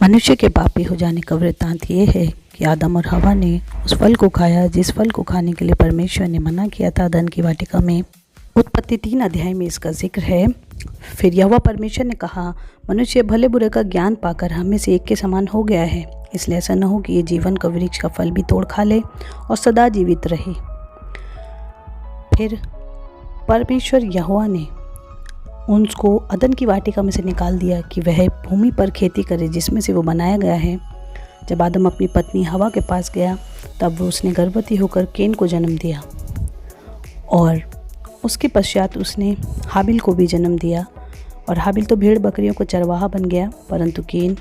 मनुष्य के पापी हो जाने का वृत्तांत ये है कि आदम और हवा ने उस फल को खाया जिस फल को खाने के लिए परमेश्वर ने मना किया था अदन की वाटिका में। उत्पत्ति 3 अध्याय में इसका जिक्र है। फिर यहोवा परमेश्वर ने कहा, मनुष्य भले बुरे का ज्ञान पाकर हम में से एक के समान हो गया है, इसलिए ऐसा न हो कि ये जीवन का वृक्ष का फल भी तोड़ खा ले और सदा जीवित रहे। फिर परमेश्वर यहोवा ने उसको अदन की वाटिका में से निकाल दिया कि वह भूमि पर खेती करे जिसमें से वो बनाया गया है। जब आदम अपनी पत्नी हवा के पास गया तब उसने गर्भवती होकर केन को जन्म दिया और उसके पश्चात उसने हाबिल को भी जन्म दिया। और हाबिल तो भेड़ बकरियों को चरवाहा बन गया, परंतु केन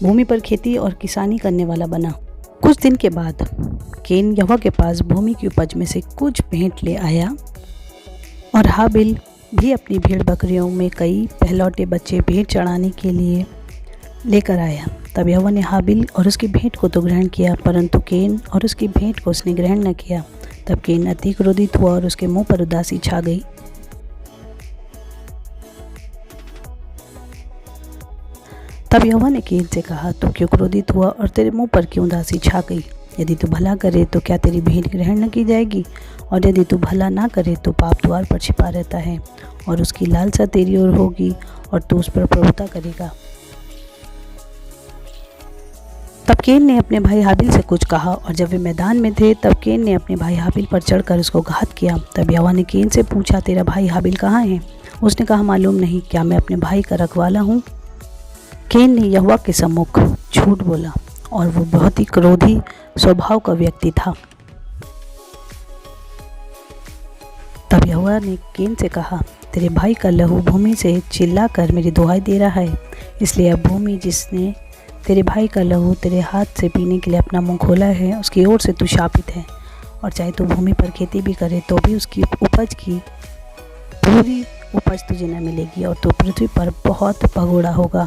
भूमि पर खेती और किसानी करने वाला बना। कुछ दिन के बाद केन यहोवा के पास भूमि की उपज में से कुछ भेंट ले आया और हाबिल भी अपनी भेड़ बकरियों में कई पहलौटे बच्चे भेंट चढ़ाने के लिए लेकर आया। तब यहोवा ने हाबिल और उसकी भेंट को तो ग्रहण किया, परंतु केन और उसकी भेंट को उसने ग्रहण न किया। तब केन अति क्रोधित हुआ और उसके मुंह पर उदासी छा गई। तब यहोवा ने केन से कहा, तू क्यों क्रोधित हुआ और तेरे मुंह पर क्यों उदासी छा गई? यदि तू भला करे तो क्या तेरी भेंट ग्रहण न की जाएगी? और यदि तू भला ना करे तो पाप द्वार पर छिपा रहता है और उसकी लालसा तेरी ओर होगी और तू उस पर प्रभुता करेगा। तब केन ने अपने भाई हाबिल से कुछ कहा और जब वे मैदान में थे तब केन ने अपने भाई हाबिल पर चढ़कर उसको घात किया। तब यहोवा ने केन से पूछा, तेरा भाई हाबिल कहाँ है? उसने कहा, मालूम नहीं, क्या मैं अपने भाई का रखवाला हूँ? केन ने यहोवा के सम्मुख झूठ बोला और वो बहुत ही क्रोधी स्वभाव का व्यक्ति था। तब यहोवा ने केन से कहा, तेरे भाई का लहू भूमि से चिल्लाकर मेरी दुहाई दे रहा है, इसलिए अब भूमि जिसने तेरे भाई का लहू तेरे हाथ से पीने के लिए अपना मुंह खोला है उसकी ओर से तू शापित है। और चाहे तू भूमि पर खेती भी करे तो भी उसकी उपज की पूरी उपज तुझे न मिलेगी और तू पृथ्वी पर बहुत भगोड़ा होगा।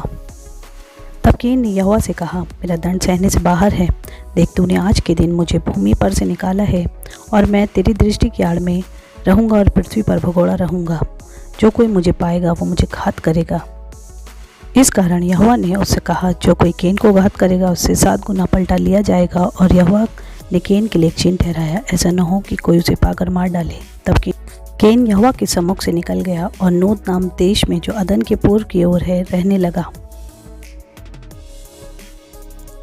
तब केन ने यहोवा से कहा, मेरा दंड सहने से बाहर है। देख, तूने आज के दिन मुझे भूमि पर से निकाला है और मैं तेरी दृष्टि की आड़ में रहूँगा और पृथ्वी पर भगोड़ा रहूँगा। जो कोई मुझे पाएगा वो मुझे घात करेगा। इस कारण यहोवा ने उससे कहा, जो कोई केन को घात करेगा उससे 7 गुना पलटा लिया जाएगा। और यहोवा ने केन के लिए एक चिन्ह ठहराया, ऐसा न हो कि कोई उसे पाकर मार डाले। तब केन यहोवा के सम्मुख से निकल गया और नोद नाम देश में जो अदन के पूर्व की ओर है रहने लगा।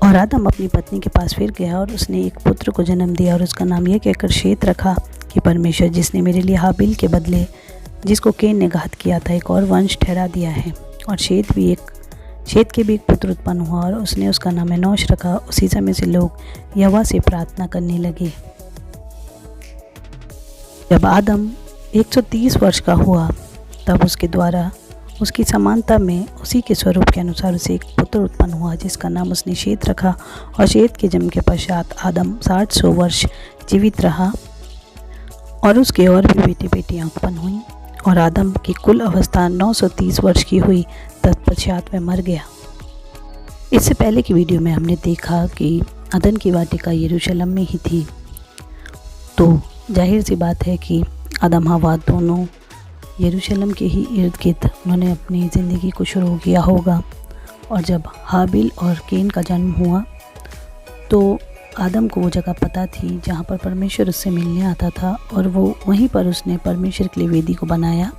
और आदम अपनी पत्नी के पास फिर गया और उसने एक पुत्र को जन्म दिया और उसका नाम यह कहकर शेत रखा कि परमेश्वर जिसने मेरे लिए हाबिल के बदले जिसको केन ने घात किया था एक और वंश ठहरा दिया है। और शेत के भी एक पुत्र उत्पन्न हुआ और उसने उसका नाम एनोश रखा। उसी समय से लोग यहोवा से प्रार्थना करने लगे। जब आदम 130 वर्ष का हुआ तब उसके द्वारा उसकी समानता में उसी के स्वरूप के अनुसार उसे एक पुत्र उत्पन्न हुआ जिसका नाम उसने शेत रखा। और शेत के जन्म के पश्चात आदम 60 वर्ष जीवित रहा और उसके और भी बेटे बेटियां उत्पन्न हुईं। और आदम की कुल अवस्था 930 वर्ष की हुई, तत्पश्चात वह मर गया। इससे पहले की वीडियो में हमने देखा कि अदन की वाटिका यरूशलेम में ही थी, तो जाहिर सी बात है कि आदम हवा दोनों यरूशलेम के ही इर्द गिर्द उन्होंने अपनी ज़िंदगी को शुरू किया होगा। और जब हाबिल और केन का जन्म हुआ तो आदम को वो जगह पता थी जहाँ पर परमेश्वर उससे मिलने आता था और वो वहीं पर उसने परमेश्वर के लिए वेदी को बनाया,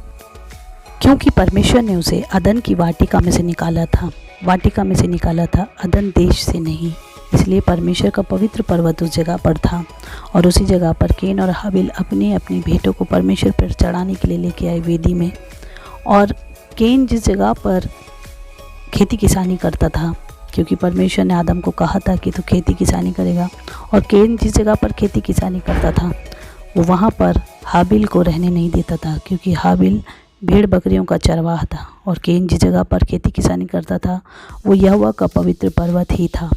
क्योंकि परमेश्वर ने उसे अदन की वाटिका में से निकाला था, अदन देश से नहीं। इसलिए परमेश्वर का पवित्र पर्वत उस जगह पर था और उसी जगह पर केन और हाबिल अपनी अपनी भेंटों को परमेश्वर पर चढ़ाने के लिए लेके आए वेदी में। और केन जिस जगह पर खेती किसानी करता था, क्योंकि परमेश्वर ने आदम को कहा था कि तू खेती किसानी करेगा, और केन जिस जगह पर खेती किसानी करता था वो वहाँ पर हाबिल को रहने नहीं देता था, क्योंकि हाबिल भेड़ बकरियों का चरवाहा था। और केन जिस जगह पर खेती किसानी करता था वो यहोवा का पवित्र पर्वत ही था,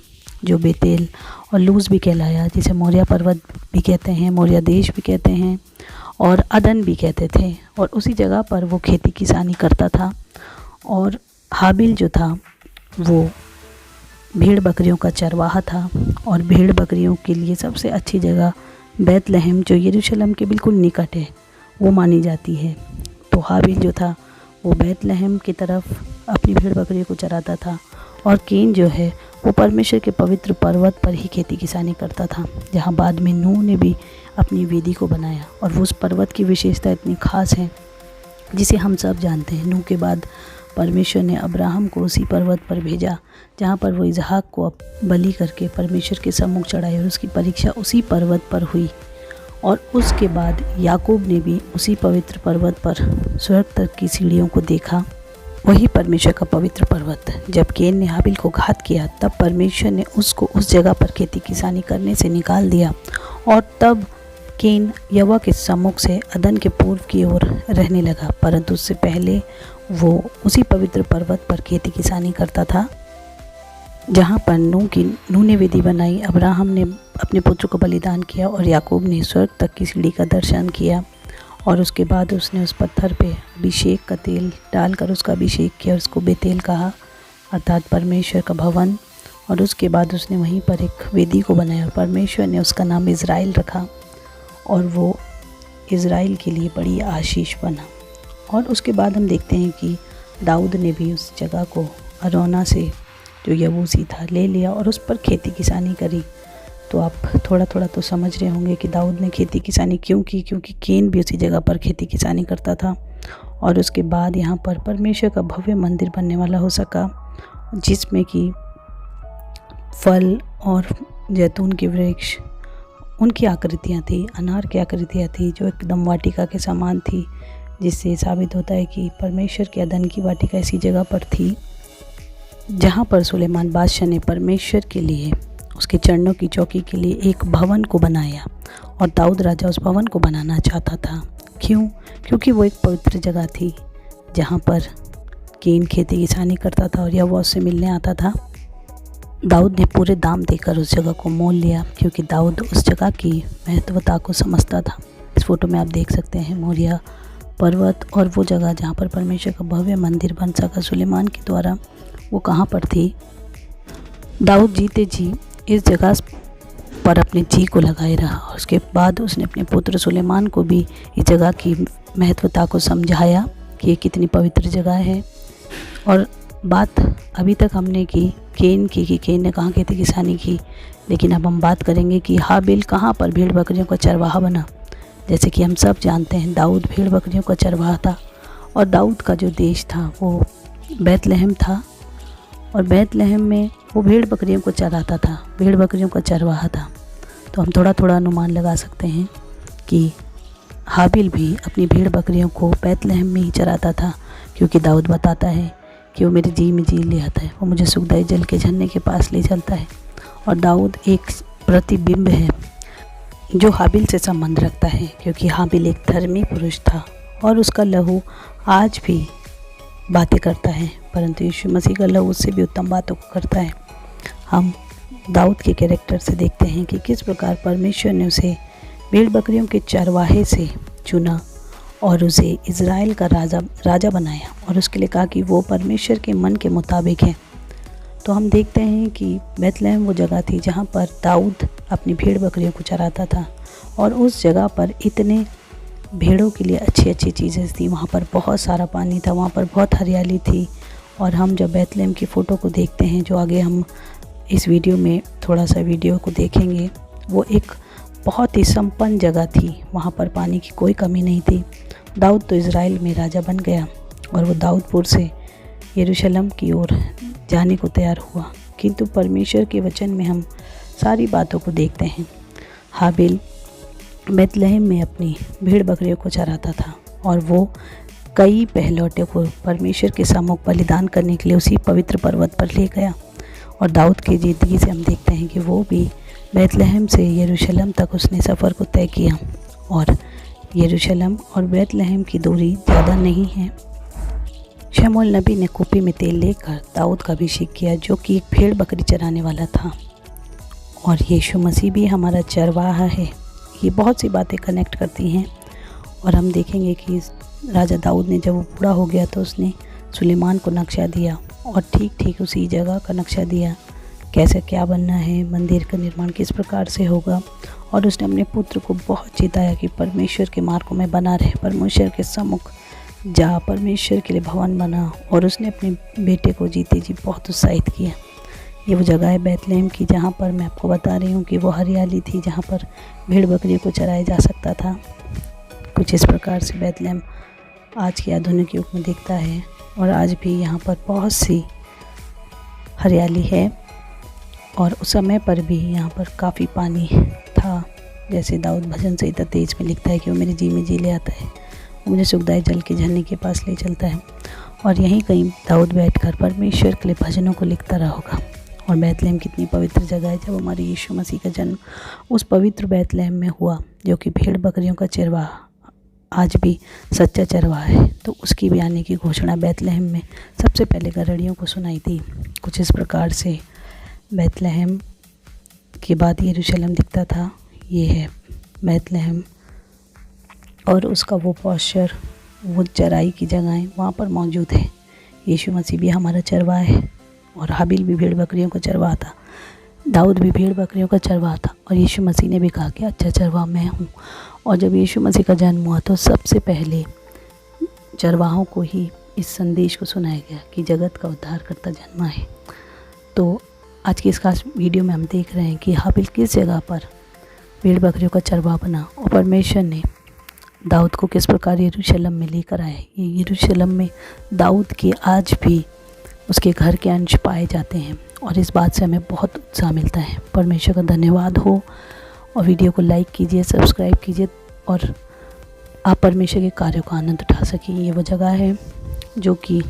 जो बेतेल और लूज भी कहलाया, जिसे मोरिया पर्वत भी कहते हैं, मोरिया देश भी कहते हैं और अदन भी कहते थे। और उसी जगह पर वो खेती किसानी करता था। और हाबिल जो था वो भेड़ बकरियों का चरवाहा था और भेड़ बकरियों के लिए सबसे अच्छी जगह बैतलहम, जो यरूशलेम के बिल्कुल निकट है, वो मानी जाती है। तो हाबिल जो था वो बैतलहम की तरफ अपनी भेड़ बकरियों को चराता था और केन जो है वो परमेश्वर के पवित्र पर्वत पर ही खेती किसानी करता था, जहाँ बाद में नूह ने भी अपनी वेदी को बनाया। और वो उस पर्वत की विशेषता इतनी खास है जिसे हम सब जानते हैं। नूह के बाद परमेश्वर ने अब्राहम को उसी पर्वत पर भेजा जहाँ पर वो इसहाक को बलि करके परमेश्वर के सम्मुख चढ़ाए, और उसकी परीक्षा उसी पर्वत पर हुई। और उसके बाद याकूब ने भी उसी पवित्र पर्वत पर स्वर्ग तक की सीढ़ियों को देखा, वही परमेश्वर का पवित्र पर्वत। जब केन ने हाबिल को घात किया तब परमेश्वर ने उसको उस जगह पर खेती किसानी करने से निकाल दिया, और तब केन यहोवा के सम्मुख से अदन के पूर्व की ओर रहने लगा। परंतु उससे पहले वो उसी पवित्र पर्वत पर खेती किसानी करता था जहाँ पर नूह ने वेदी बनाई, अब्राहम ने अपने पुत्र को बलिदान किया, और याकूब ने स्वर्ग तक की सीढ़ी का दर्शन किया। और उसके बाद उसने उस पत्थर पे अभिषेक का तेल डालकर उसका अभिषेक किया, और उसको बेतेल कहा, अर्थात परमेश्वर का भवन। और उसके बाद उसने वहीं पर एक वेदी को बनाया, और परमेश्वर ने उसका नाम इज़राइल रखा, और वो इज़राइल के लिए बड़ी आशीष बना। और उसके बाद हम देखते हैं कि दाऊद ने भी उस जगह को अरौना से जो यबूसी था ले लिया और उस पर खेती किसानी करी। तो आप थोड़ा थोड़ा तो समझ रहे होंगे कि दाऊद ने खेती किसानी क्यों की, क्योंकि केन भी उसी जगह पर खेती किसानी करता था। और उसके बाद यहाँ पर परमेश्वर का भव्य मंदिर बनने वाला हो सका, जिसमें कि फल और जैतून के वृक्ष उनकी आकृतियाँ थी, अनार की आकृतियाँ थी जो एकदम वाटिका के समान थी, जिससे साबित होता है कि परमेश्वर के अदन की वाटिका ऐसी जगह पर थी जहाँ पर सुलेमान बादशाह ने परमेश्वर के लिए उसके चरणों की चौकी के लिए एक भवन को बनाया, और दाऊद राजा उस भवन को बनाना चाहता था। क्यों? क्योंकि वो एक पवित्र जगह थी जहाँ पर केन खेती किसानी करता था और यहोवा उससे मिलने आता था। दाऊद ने पूरे दाम देकर उस जगह को मोल लिया, क्योंकि दाऊद उस जगह की महत्वता को समझता था। इस फोटो में आप देख सकते हैं मोरिया पर्वत, और वो जगह जहाँ पर परमेश्वर का भव्य मंदिर बन सका सुलेमान के द्वारा, वो कहाँ पर थी। दाऊद जीते जी इस जगह पर अपने जी को लगाए रहा, और उसके बाद उसने अपने पुत्र सुलेमान को भी इस जगह की महत्वता को समझाया कि ये कितनी पवित्र जगह है। और बात अभी तक हमने की केन की कि केन ने कहाँ खेती किसानी की, लेकिन अब हम बात करेंगे कि हाबिल कहाँ पर भेड़ बकरियों का चरवाहा बना। जैसे कि हम सब जानते हैं दाऊद भेड़ बकरियों का चरवाहा था, और दाऊद का जो देश था वो बैतलहम था, और बैतलहम में वो भेड़ बकरियों को चराता था, भेड़ बकरियों का चरवाहा था। तो हम थोड़ा थोड़ा अनुमान लगा सकते हैं कि हाबिल भी अपनी भेड़ बकरियों को बैतलहम में ही चराता था, क्योंकि दाऊद बताता है कि वो मेरे जी में जी ले आता है, वो मुझे सुखदाई जल के झरने के पास ले चलता है। और दाऊद एक प्रतिबिंब है जो हाबिल से संबंध रखता है, क्योंकि हाबिल एक धर्मी पुरुष था और उसका लहू आज भी बातें करता है, परंतु यीशु मसीह का लहू उससे भी उत्तम बातों को करता है। हम दाऊद के कैरेक्टर से देखते हैं कि किस प्रकार परमेश्वर ने उसे भेड़ बकरियों के चरवाहे से चुना और उसे इज़राइल का राजा बनाया, और उसके लिए कहा कि वो परमेश्वर के मन के मुताबिक है। तो हम देखते हैं कि बैतलहम वो जगह थी जहाँ पर दाऊद अपनी भेड़ बकरियों को चराता था, और उस जगह पर इतने भेड़ों के लिए अच्छी अच्छी चीज़ें थी। वहाँ पर बहुत सारा पानी था, वहाँ पर बहुत हरियाली थी। और हम जब बैतलहम की फ़ोटो को देखते हैं, जो आगे हम इस वीडियो में थोड़ा सा वीडियो को देखेंगे, वो एक बहुत ही संपन्न जगह थी, वहाँ पर पानी की कोई कमी नहीं थी। दाऊद तो इज़राइल में राजा बन गया, और वो दाऊदपुर से यरूशलेम की ओर जाने को तैयार हुआ। किंतु परमेश्वर के वचन में हम सारी बातों को देखते हैं। हाबिल बैतलहम में अपनी भेड़ बकरियों को चराता था, और वो कई पहलौठों को परमेश्वर के सम्मुख बलिदान करने के लिए उसी पवित्र पर्वत पर ले गया। और दाऊद की ज़िंदगी से हम देखते हैं कि वो भी बैतलहम से यरूशलेम तक उसने सफ़र को तय किया, और यरूशलेम और बैतलहम की दूरी ज़्यादा नहीं है। शमूएल नबी ने कुप्पी में तेल लेकर दाऊद का अभिषेक किया, जो कि एक भेड़ बकरी चराने वाला था। और यीशु मसीह भी हमारा चरवाहा है। ये बहुत सी बातें कनेक्ट करती हैं, और हम देखेंगे कि राजा दाऊद ने जब वो बूढ़ा हो गया तो उसने सुलेमान को नक्शा दिया, और ठीक ठीक उसी जगह का नक्शा दिया, कैसे क्या बनना है, मंदिर का निर्माण किस प्रकार से होगा। और उसने अपने पुत्र को बहुत चिताया कि परमेश्वर के मार्गों में बना रहे, परमेश्वर के सम्मुख जहाँ परमेश्वर के लिए भवन बना और उसने अपने बेटे को जीते जी बहुत उत्साहित किया। ये वो जगह है बैतलहम की, जहाँ पर मैं आपको बता रही हूँ कि वो हरियाली थी, जहाँ पर भेड़ बकरियों को चराया जा सकता था। कुछ इस प्रकार से बैतलहम आज के आधुनिक युग में दिखता है और आज भी यहाँ पर बहुत सी हरियाली है। और उस समय पर भी यहाँ पर काफ़ी पानी था। जैसे दाऊद भजन संहिता 23 में लिखता है कि वो मेरे जी में जी ले आता है, वो मुझे सुखदायी जल के झरने के पास ले चलता है। और यहीं कहीं दाऊद बैठकर परमेश्वर के लिए भजनों को लिखता रहा होगा। और बैतलहम कितनी पवित्र जगह है, जब हमारे यीशु मसीह का जन्म उस पवित्र बैतलहम में हुआ, जो कि भेड़ बकरियों का चरवाहा आज भी सच्चा चरवाहा है। तो उसकी भी आने की घोषणा बैतलहम में सबसे पहले गदहियों को सुनाई थी। कुछ इस प्रकार से बैतलहम के बाद यरूशलेम दिखता था। ये है बैतलहम और उसका वो पॉस्चर, वो चराई की जगहें वहाँ पर मौजूद है। यीशु मसीह भी हमारा चरवाहा है और हाबिल भी भेड़ बकरियों का चरवाहा था, दाऊद भी भेड़ बकरियों का चरवाहा था। और यीशु मसीह ने भी कहा कि अच्छा चरवाहा मैं हूँ। और जब यीशु मसीह का जन्म हुआ तो सबसे पहले चरवाहों को ही इस संदेश को सुनाया गया कि जगत का उद्धारकर्ता जन्मा है। तो आज की इस खास वीडियो में हम देख रहे हैं कि हाबिल किस जगह पर भेड़ बकरियों का चरवाहा बना और परमेश्वर ने दाऊद को किस प्रकार यरूशलेम में लेकर आए। ये यरूशलेम में दाऊद के आज भी उसके घर के अंश पाए जाते हैं और इस बात से हमें बहुत उत्साह मिलता है। परमेश्वर का धन्यवाद हो। और वीडियो को लाइक कीजिए, सब्सक्राइब कीजिए और आप परमेश्वर के कार्यों का आनंद उठा सकें। ये वो जगह है जो कि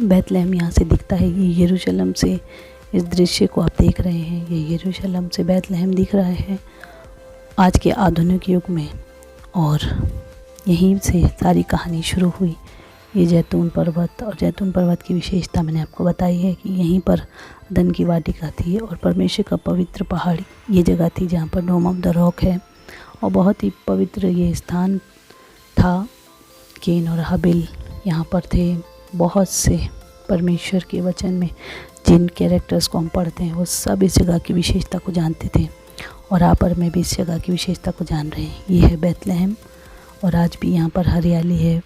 बैतलहम यहाँ से दिखता है। ये यरूशलेम से इस दृश्य को आप देख रहे हैं, ये यरूशलेम से बैतलहम दिख रहा है आज के आधुनिक युग में। और यहीं से सारी कहानी शुरू हुई। ये जैतून पर्वत, और जैतून पर्वत की विशेषता मैंने आपको बताई है कि यहीं पर अदन की वाटिका थी और परमेश्वर का पवित्र पहाड़ ये जगह थी जहाँ पर डोम ऑफ द रॉक है। और बहुत ही पवित्र ये स्थान था। केन और हाबिल यहाँ पर थे। बहुत से परमेश्वर के वचन में जिन कैरेक्टर्स को हम पढ़ते हैं वो सब इस जगह की विशेषता को जानते थे और आप और मैं भी इस जगह की विशेषता को जान रहे हैं। ये है बैतलहम और आज भी यहाँ पर हरियाली है,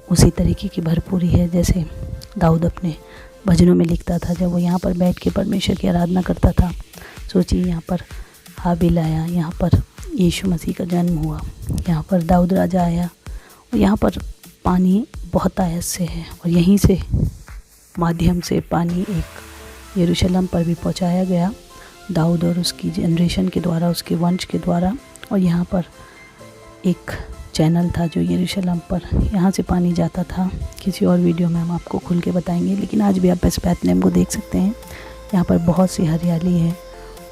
उसी तरीके की भरपूरी है जैसे दाऊद अपने भजनों में लिखता था जब वो यहाँ पर बैठ के परमेश्वर की आराधना करता था। सोचिए, यहाँ पर हाबिल आया, यहाँ पर यीशु मसीह का जन्म हुआ, यहाँ पर दाऊद राजा आया और यहाँ पर पानी बहुत आयत से है और यहीं से माध्यम से पानी एक यरूशलेम पर भी पहुँचाया गया दाऊद और उसकी जनरेशन के द्वारा, उसके वंश के द्वारा। और यहाँ पर एक चैनल था जो यरूशलेम पर यहाँ से पानी जाता था। किसी और वीडियो में हम आपको खुल के बताएंगे, लेकिन आज भी आप इस बैतलहम को देख सकते हैं। यहाँ पर बहुत सी हरियाली है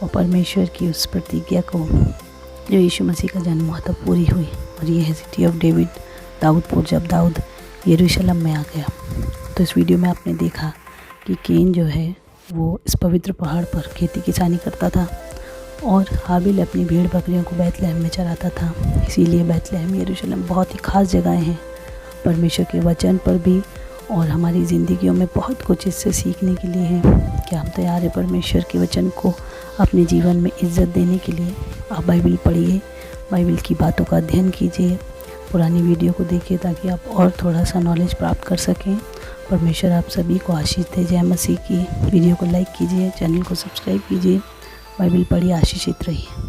और परमेश्वर की उस प्रतिज्ञा को जो यीशु मसीह का जन्म हुआ था पूरी हुई। और ये है सिटी ऑफ डेविड, दाऊदपुर, जब दाऊद यरूशलेम में आ गया। तो इस वीडियो में आपने देखा कि केन जो है वो इस पवित्र पहाड़ पर खेती किसानी करता था और हाबिल अपनी भेड़ बकरियों को बैतलहम में चराता था। इसीलिए बैतलहम यरूशलेम बहुत ही ख़ास जगहें हैं परमेश्वर के वचन पर भी, और हमारी ज़िंदगियों में बहुत कुछ इससे सीखने के लिए है कि हम तैयार हैं परमेश्वर के वचन को अपने जीवन में इज्जत देने के लिए। आप बाइबल पढ़िए, बाइबल की बातों का अध्ययन कीजिए, पुरानी वीडियो को देखिए ताकि आप और थोड़ा सा नॉलेज प्राप्त कर सकें। परमेश्वर आप सभी को आशीष दे। जय मसीह की। वीडियो को लाइक कीजिए, चैनल को सब्सक्राइब कीजिए, बाइबल पढ़िए, आशीषित रहिए।